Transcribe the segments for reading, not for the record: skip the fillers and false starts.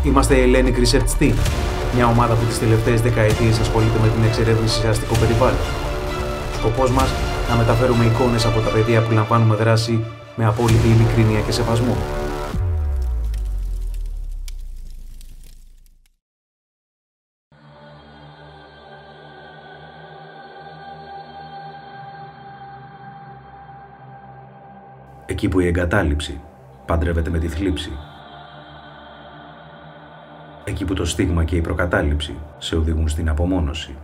Είμαστε η Hellenic Research Team, μια ομάδα που τις τελευταίες δεκαετίες ασχολείται με την εξερεύνηση σε αστικό περιβάλλον. Σκοπός μας να μεταφέρουμε εικόνες από τα πεδία που λαμβάνουμε δράση με απόλυτη ειλικρίνεια και σεβασμό. Εκεί που η εγκατάλειψη παντρεύεται με τη θλίψη. Εκεί που το στίγμα και η προκατάληψη σε οδηγούν στην απομόνωση.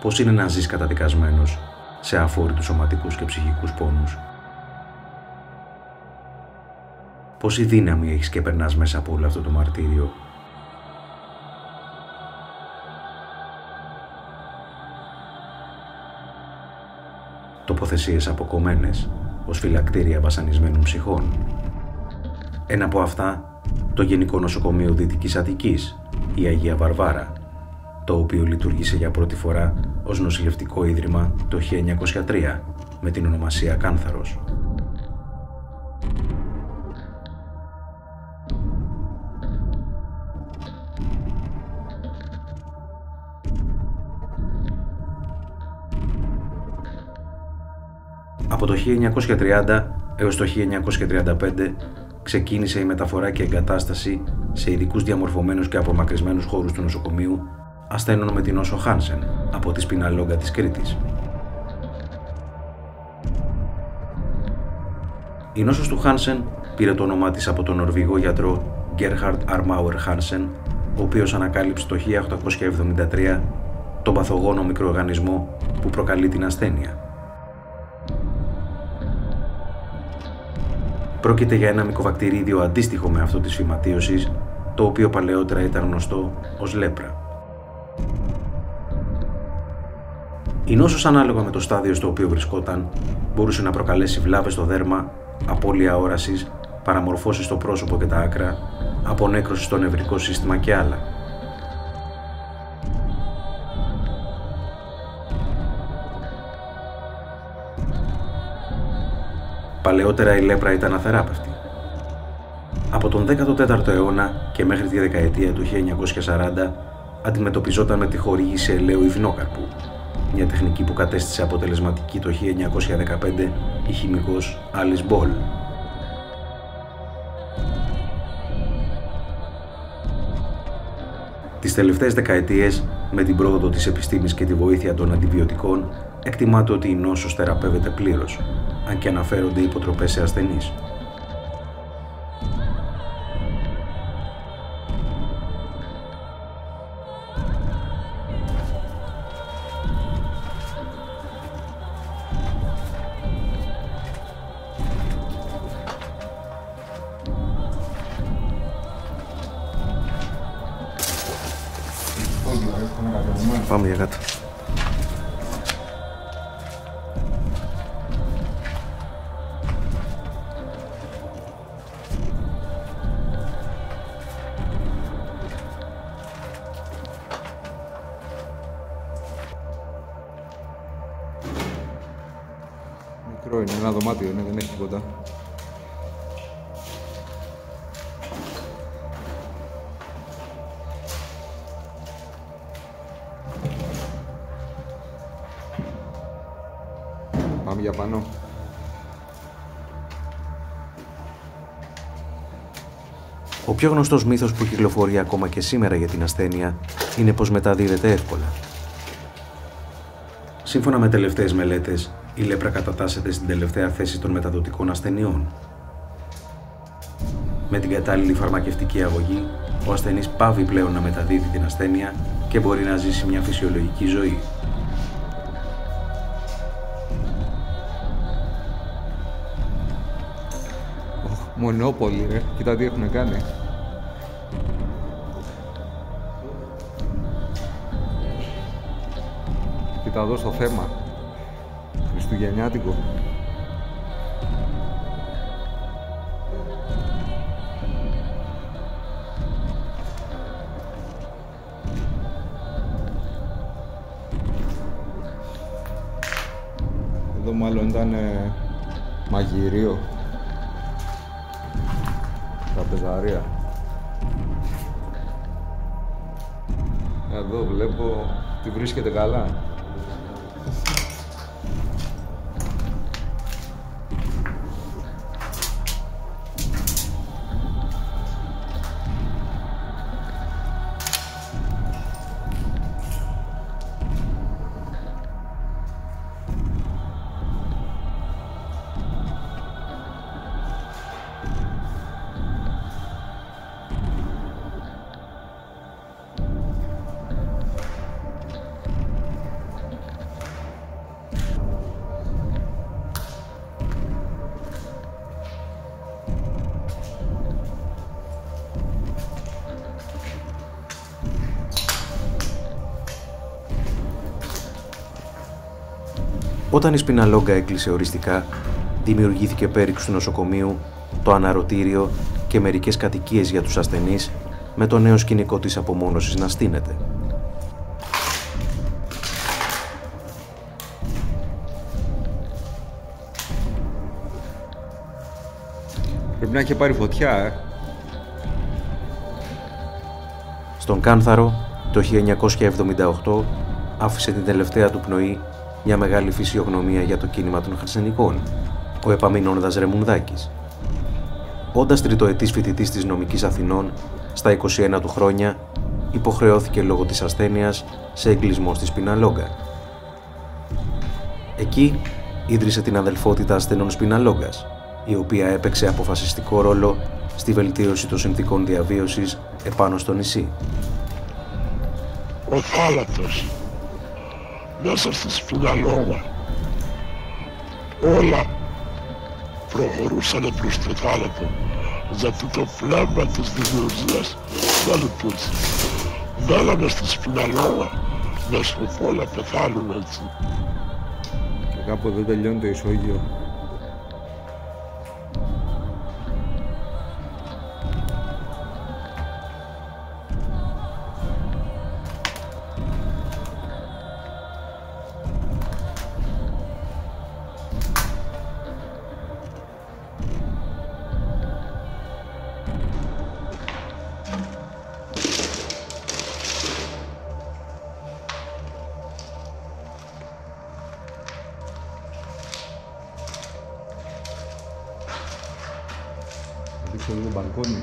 Πώς είναι να ζεις καταδικασμένος σε αφόρητους σωματικούς και ψυχικούς πόνους. Πόση δύναμη έχεις και περνάς μέσα από όλο αυτό το μαρτύριο. Τοποθεσίες αποκομμένες ως φυλακτήρια βασανισμένων ψυχών. Ένα από αυτά, το Γενικό Νοσοκομείο Δυτικής Αττικής, η Αγία Βαρβάρα, το οποίο λειτουργήσε για πρώτη φορά ως νοσηλευτικό ίδρυμα το 1903 με την ονομασία Κάνθαρος. Από το 1930 έως το 1935 ξεκίνησε η μεταφορά και εγκατάσταση σε ειδικούς διαμορφωμένους και απομακρυσμένους χώρους του νοσοκομείου ασθένων με την νόσο Χάνσεν από τη Σπιναλόγκα της Κρήτης. Η νόσος του Χάνσεν πήρε το όνομά της από τον Νορβηγό γιατρό Γκέρχαρντ Αρμάουερ Χάνσεν, ο οποίος ανακάλυψε το 1873 τον παθογόνο μικροοργανισμό που προκαλεί την ασθένεια. Πρόκειται για ένα μικοβακτηρίδιο αντίστοιχο με αυτό της φυματίωσης, το οποίο παλαιότερα ήταν γνωστό ως λέπρα. Η νόσος, ανάλογα με το στάδιο στο οποίο βρισκόταν, μπορούσε να προκαλέσει βλάβες στο δέρμα, απώλεια όρασης, παραμορφώσεις στο πρόσωπο και τα άκρα, απονέκρωση στο νευρικό σύστημα και άλλα. Παλαιότερα η λέπρα ήταν αθεράπευτη. Από τον 14ο αιώνα και μέχρι τη δεκαετία του 1940 αντιμετωπιζόταν με τη χορήγηση ελαίου υδνόκαρπου, μια τεχνική που κατέστησε αποτελεσματική το 1915 η χημικός Alice Ball. Τις τελευταίες δεκαετίες, με την πρόοδο της επιστήμης και τη βοήθεια των αντιβιωτικών, εκτιμάται ότι η νόσος θεραπεύεται πλήρως, αν και αναφέρονται υποτροπές σε ασθενείς. Πάμε για κάτω. Μικρό είναι, ένα δωμάτιο είναι, δεν έχει τίποτα. Πάμε για πάνω. Ο πιο γνωστός μύθος που κυκλοφορεί ακόμα και σήμερα για την ασθένεια είναι πως μεταδίδεται εύκολα. Σύμφωνα με τελευταίες μελέτες, η λέπρα κατατάσσεται στην τελευταία θέση των μεταδοτικών ασθενειών. Με την κατάλληλη φαρμακευτική αγωγή, ο ασθενής πάβει πλέον να μεταδίδει την ασθένεια και μπορεί να ζήσει μια φυσιολογική ζωή. Μονόπολη, ρε. Κοίτα τι έχουν κάνει. Κοίτα εδώ στο θέμα. Χριστουγεννιάτικο. Εδώ μάλλον ήταν μαγειρίο. Τραπεζαρία. Εδώ βλέπω ότι βρίσκεται καλά. Όταν η Σπιναλόγκα έκλεισε οριστικά, δημιουργήθηκε πέριξ του νοσοκομείου, το αναρωτήριο και μερικές κατοικίες για τους ασθενείς, με το νέο σκηνικό της απομόνωσης να στείνεται. Πρέπει να είχε πάρει φωτιά, Στον Κάνθαρο, το 1978, άφησε την τελευταία του πνοή μια μεγάλη φυσιογνωμία για το κίνημα των Χαρσενικών, ο Επαμεινώνδας Ρεμουνδάκης. Όντας τριτοετής φοιτητής της Νομικής Αθηνών, στα 21 του χρόνια, υποχρεώθηκε λόγω της ασθένειας σε εγκλεισμό στη Σπιναλόγκα. Εκεί ίδρυσε την Αδελφότητα Ασθενών Σπιναλόγκας, η οποία έπαιξε αποφασιστικό ρόλο στη βελτίωση των συνθηκών διαβίωσης επάνω στο νησί. Ο θάλατος μέσα στη Σπιναλόγκα, όλα προχωρούσαν προς το θάλατο, γιατί το πνεύμα της δημιουργίας δεν λειτουργήσε. Μέναμε στη Σπιναλόγκα με σκοπό να πεθάνουμε έτσι. Και κάπου εδώ τελειώνει το ισόγειο. Δείξω λίγο μπαλκόνι.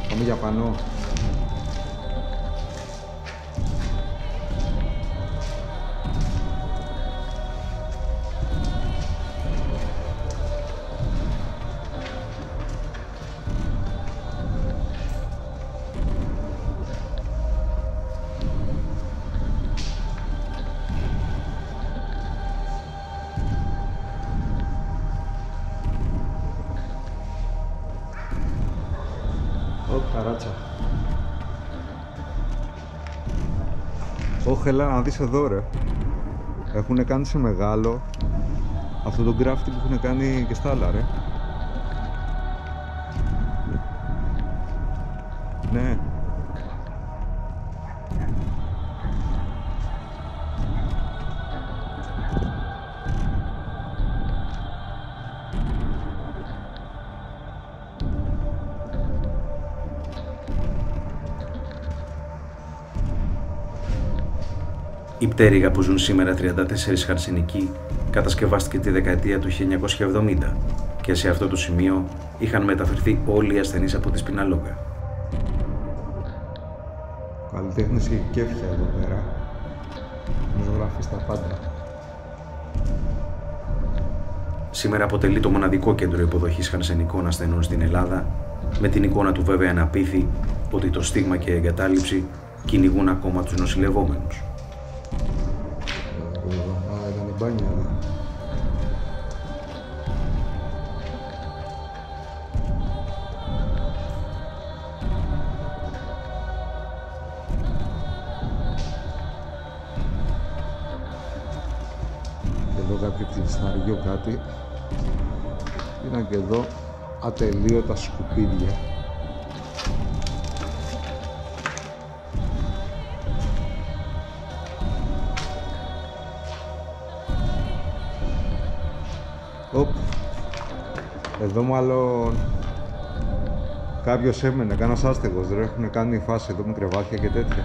Πάμε για πανώ. Καράτσα. Ωχ, έλα να δεις εδώ ρε. Έχουνε κάνει σε μεγάλο αυτό το γκράφτι που έχουν κάνει και στα άλλα ρε. Ναι. Η πτέρυγα που ζουν σήμερα 34 Χαρσενικοί κατασκευάστηκε τη δεκαετία του 1970 και σε αυτό το σημείο είχαν μεταφερθεί όλοι οι ασθενείς από τη Σπιναλόγκα. Καλλιτέχνης και κέφια εδώ πέρα. Ζωγράφει στα πάντα. σήμερα αποτελεί το μοναδικό κέντρο υποδοχής χαρσενικών ασθενών στην Ελλάδα, με την εικόνα του βέβαια να πείθει ότι το στίγμα και η εγκατάλειψη κυνηγούν ακόμα τους νοσηλευόμενους. Ήταν η μπάνια, ναι. Εδώ κάποιο κλειστάριο κάτι. Είναι και εδώ ατελείωτα σκουπίδια. Εδώ μάλλον κάποιος έμενε, κανένας άστεγος, δεν έχουν κάνει φάση εδώ με κρεβάτια και τέτοια.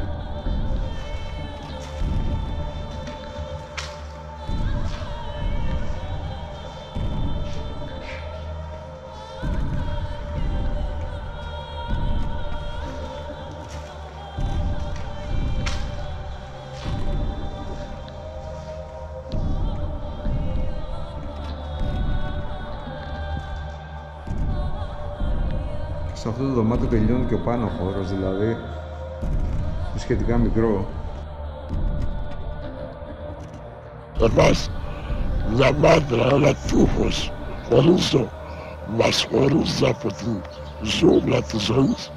Σε αυτό το δωμάτιο τελειώνει και ο πάνω χώρος, δηλαδή είναι σχετικά μικρό. Εμάς, μια μάντρα, ένα τείχος, χωρίζω, μας χωρίζει από τη ζούγκλα της ζωής,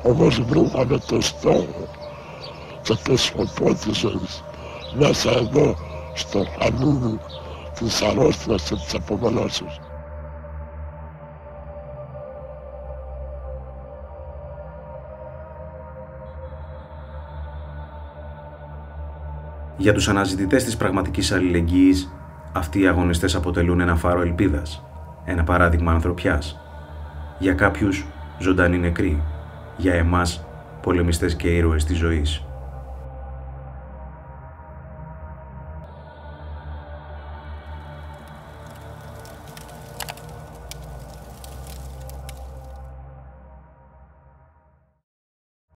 όμως βρήκαμε το στόχο και το σκοπό της ζωής μέσα εδώ, στο χαμίδι της αρρώστιας και της απομονώσεως. Για τους αναζητητές της πραγματικής αλληλεγγύης, αυτοί οι αγωνιστές αποτελούν ένα φάρο ελπίδας, ένα παράδειγμα ανθρωπιάς. Για κάποιους, ζωντανοί νεκροί. Για εμάς, πολεμιστές και ήρωες της ζωής.